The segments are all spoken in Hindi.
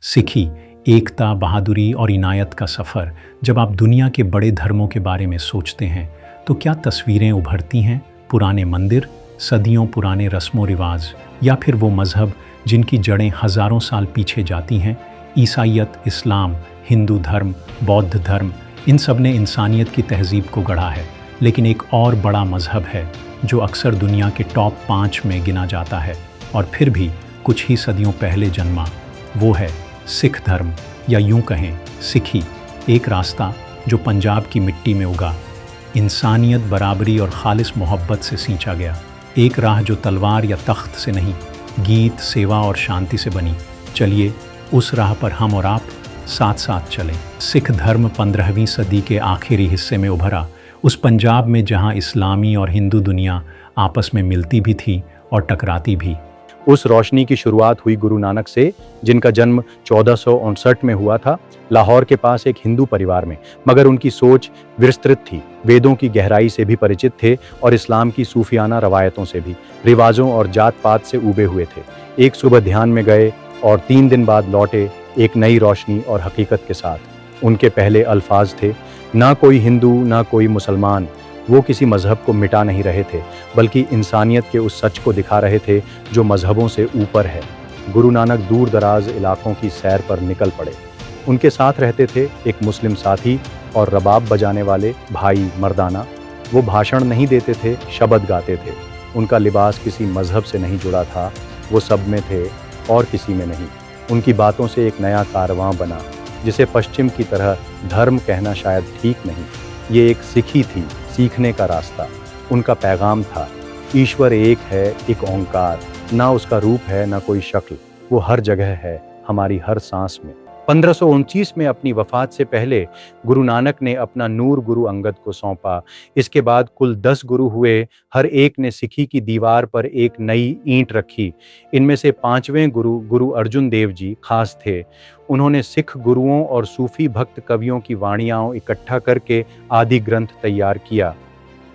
सिखी, एकता, बहादुरी और इनायत का सफ़र। जब आप दुनिया के बड़े धर्मों के बारे में सोचते हैं तो क्या तस्वीरें उभरती हैं? पुराने मंदिर, सदियों पुराने रस्मों रिवाज, या फिर वो मज़हब जिनकी जड़ें हज़ारों साल पीछे जाती हैं? ईसाइयत, इस्लाम, हिंदू धर्म, बौद्ध धर्म, इन सब ने इंसानियत की तहज़ीब को गढ़ा है। लेकिन एक और बड़ा मज़हब है जो अक्सर दुनिया के टॉप 5 में गिना जाता है और फिर भी कुछ ही सदियों पहले जन्मा। वो है सिख धर्म, या यूं कहें सिखी। एक रास्ता जो पंजाब की मिट्टी में उगा, इंसानियत, बराबरी और खालिस मोहब्बत से सींचा गया। एक राह जो तलवार या तख्त से नहीं, गीत, सेवा और शांति से बनी। चलिए उस राह पर हम और आप साथ साथ चलें। सिख धर्म 15वीं सदी के आखिरी हिस्से में उभरा, उस पंजाब में जहां इस्लामी और हिंदू दुनिया आपस में मिलती भी थी और टकराती भी। उस रोशनी की शुरुआत हुई गुरु नानक से, जिनका जन्म 1459 में हुआ था, लाहौर के पास एक हिंदू परिवार में। मगर उनकी सोच विस्तृत थी, वेदों की गहराई से भी परिचित थे और इस्लाम की सूफियाना रवायतों से भी, रिवाजों और जात पात से उबे हुए थे। एक सुबह ध्यान में गए और 3 दिन बाद लौटे, एक नई रोशनी और हकीकत के साथ। उनके पहले अल्फाज थे, ना कोई हिंदू ना कोई मुसलमान। वो किसी मज़हब को मिटा नहीं रहे थे, बल्कि इंसानियत के उस सच को दिखा रहे थे जो मज़हबों से ऊपर है। गुरु नानक दूर दराज इलाकों की सैर पर निकल पड़े। उनके साथ रहते थे एक मुस्लिम साथी और रबाब बजाने वाले भाई मर्दाना। वो भाषण नहीं देते थे, शब्द गाते थे। उनका लिबास किसी मज़हब से नहीं जुड़ा था, वो सब में थे और किसी में नहीं। उनकी बातों से एक नया कारवां बना, जिसे पश्चिम की तरह धर्म कहना शायद ठीक नहीं। ये एक सिखी थी, सीखने का रास्ता। उनका पैगाम था, ईश्वर एक है, एक ओंकार, ना उसका रूप है ना कोई शक्ल, वो हर जगह है, हमारी हर सांस में। 1529 में अपनी वफात से पहले गुरु नानक ने अपना नूर गुरु अंगद को सौंपा। इसके बाद कुल 10 गुरु हुए, हर एक ने सिखी की दीवार पर एक नई ईंट रखी। इनमें से 5वें गुरु, गुरु अर्जुन देव जी खास थे। उन्होंने सिख गुरुओं और सूफी भक्त कवियों की वाणियाँ इकट्ठा करके आदि ग्रंथ तैयार किया।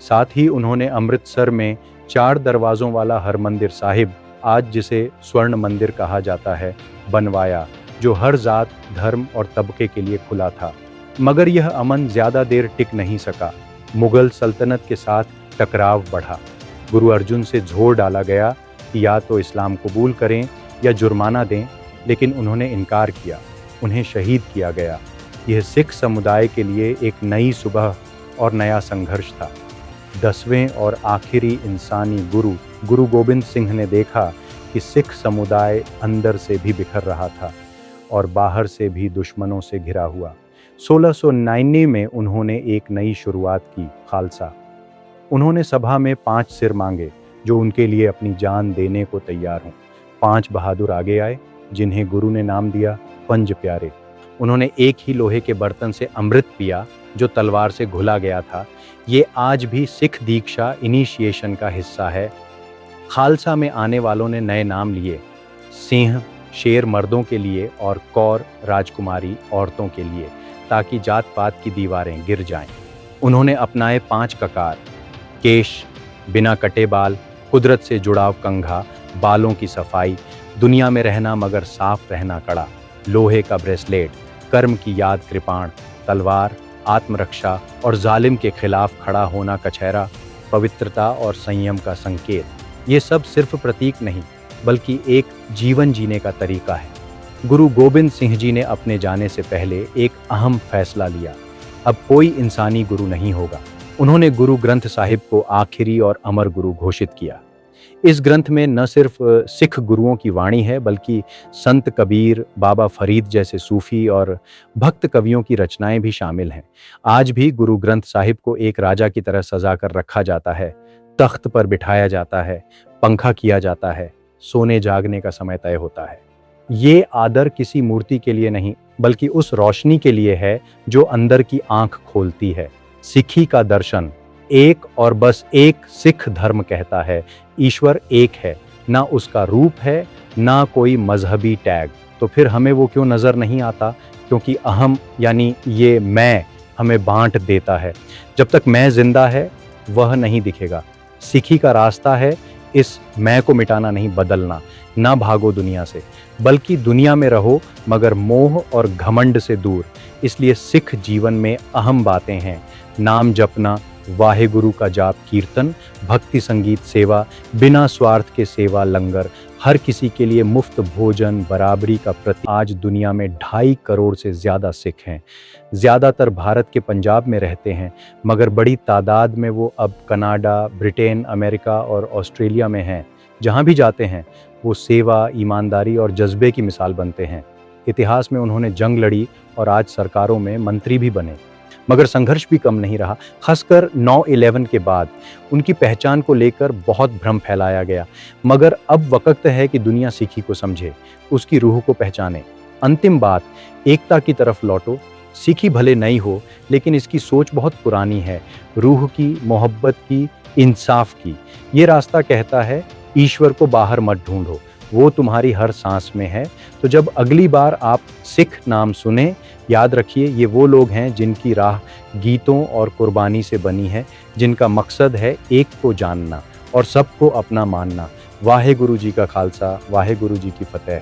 साथ ही उन्होंने अमृतसर में 4 दरवाज़ों वाला हरमंदिर साहिब, आज जिसे स्वर्ण मंदिर कहा जाता है, बनवाया, जो हर जात, धर्म और तबके के लिए खुला था। मगर यह अमन ज़्यादा देर टिक नहीं सका। मुग़ल सल्तनत के साथ टकराव बढ़ा। गुरु अर्जुन से जोर डाला गया कि या तो इस्लाम कबूल करें या जुर्माना दें, लेकिन उन्होंने इनकार किया। उन्हें शहीद किया गया। यह सिख समुदाय के लिए एक नई सुबह और नया संघर्ष था। 10वें और आखिरी इंसानी गुरु, गुरु गोबिंद सिंह ने देखा कि सिख समुदाय अंदर से भी बिखर रहा था और बाहर से भी दुश्मनों से घिरा हुआ। 1699 में उन्होंने एक नई शुरुआत की, खालसा। उन्होंने सभा में 5 सिर मांगे जो उनके लिए अपनी जान देने को तैयार हों। 5 बहादुर आगे आए, जिन्हें गुरु ने नाम दिया पंज प्यारे। उन्होंने एक ही लोहे के बर्तन से अमृत पिया जो तलवार से घुला गया था। ये आज भी सिख दीक्षा इनिशिएशन का हिस्सा है। खालसा में आने वालों ने नए नाम लिए, सिंह शेर मर्दों के लिए और कौर राजकुमारी औरतों के लिए, ताकि जात पात की दीवारें गिर जाएं। उन्होंने अपनाए 5 ककार, केश, बिना कटे बाल, कुदरत से जुड़ाव कंघा, बालों की सफाई, दुनिया में रहना मगर साफ रहना कड़ा, लोहे का ब्रेसलेट, कर्म की याद कृपाण, तलवार, आत्मरक्षा और जालिम के खिलाफ खड़ा होना कछहरा, पवित्रता और संयम का संकेत। ये सब सिर्फ प्रतीक नहीं, बल्कि एक जीवन जीने का तरीका है। गुरु गोबिंद सिंह जी ने अपने जाने से पहले एक अहम फैसला लिया, अब कोई इंसानी गुरु नहीं होगा। उन्होंने गुरु ग्रंथ साहिब को आखिरी और अमर गुरु घोषित किया। इस ग्रंथ में न सिर्फ सिख गुरुओं की वाणी है, बल्कि संत कबीर, बाबा फरीद जैसे सूफी और भक्त कवियों की रचनाएं भी शामिल हैं। आज भी गुरु ग्रंथ साहिब को एक राजा की तरह सजा कर रखा जाता है, तख्त पर बिठाया जाता है, पंखा किया जाता है, सोने जागने का समय तय होता है। ये आदर किसी मूर्ति के लिए नहीं, बल्कि उस रोशनी के लिए है जो अंदर की आंख खोलती है। सिखी का दर्शन एक और बस एक सिख धर्म कहता है, ईश्वर एक है, ना उसका रूप है, ना कोई मजहबी टैग। तो फिर हमें वो क्यों नज़र नहीं आता? क्योंकि अहम यानी ये मैं हमें बांट देता है। जब तक मैं जिंदा है वह नहीं दिखेगा। सिखी का रास्ता है इस मैं को मिटाना नहीं, बदलना। ना भागो दुनिया से, बल्कि दुनिया में रहो मगर मोह और घमंड से दूर। इसलिए सिख जीवन में अहम बातें हैं: नाम जपना, वाहे गुरु का जाप कीर्तन, भक्ति संगीत सेवा, बिना स्वार्थ के सेवा लंगर, हर किसी के लिए मुफ्त भोजन, बराबरी का प्रति। आज दुनिया में 2.5 करोड़ से ज़्यादा सिख हैं। ज़्यादातर भारत के पंजाब में रहते हैं, मगर बड़ी तादाद में वो अब कनाडा, ब्रिटेन, अमेरिका और ऑस्ट्रेलिया में हैं। जहाँ भी जाते हैं वो सेवा, ईमानदारी और जज्बे की मिसाल बनते हैं। इतिहास में उन्होंने जंग लड़ी और आज सरकारों में मंत्री भी बने। मगर संघर्ष भी कम नहीं रहा। खासकर 9/11 के बाद उनकी पहचान को लेकर बहुत भ्रम फैलाया गया। मगर अब वक्त है कि दुनिया सिखी को समझे, उसकी रूह को पहचाने। अंतिम बात, एकता की तरफ लौटो। सिखी भले नई हो, लेकिन इसकी सोच बहुत पुरानी है, रूह की, मोहब्बत की, इंसाफ की। ये रास्ता कहता है ईश्वर को बाहर मत ढूंढो, वो तुम्हारी हर सांस में है। तो जब अगली बार आप सिख नाम सुने, याद रखिए ये वो लोग हैं जिनकी राह गीतों और कुर्बानी से बनी है, जिनका मकसद है एक को जानना और सबको अपना मानना। वाहे गुरु जी का खालसा, वाहे गुरु जी की फतेह।